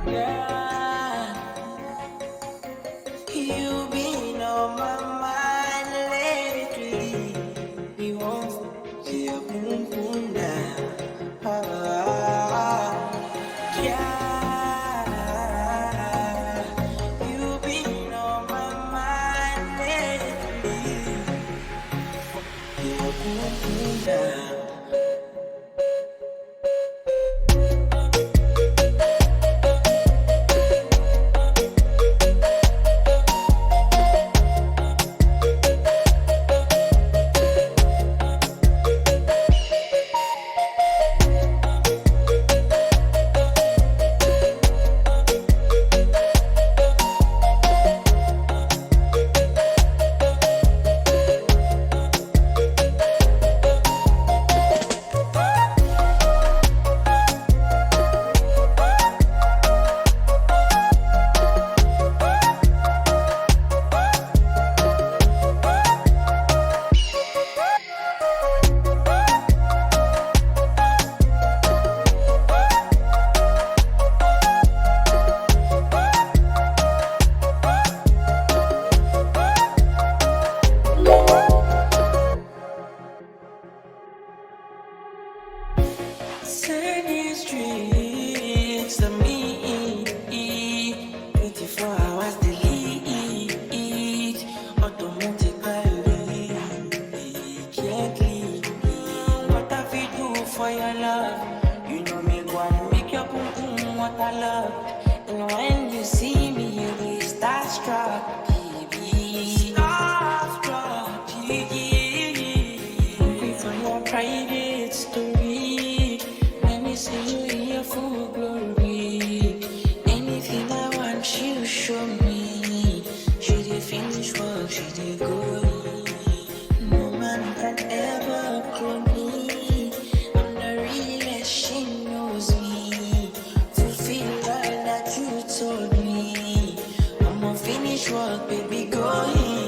Yeah, you been on my mind lately. You won't see a boom boom down. Yeah, you been on my mind lately. See a boom boom down. Sunny streets of me, 24 hours delete, automatically, can't leave. What have you do for your love? You know me, go and make your boom boom what I love. And when you see me, you be starstruck, baby. Starstruck, yeah. Wait for your private story. See you in your full glory. Anything I want, you show me. She did finish work, she did go. No man can ever clone me. I'm the realest, she knows me. Fulfill all that you told me. I'ma finish work, baby, go.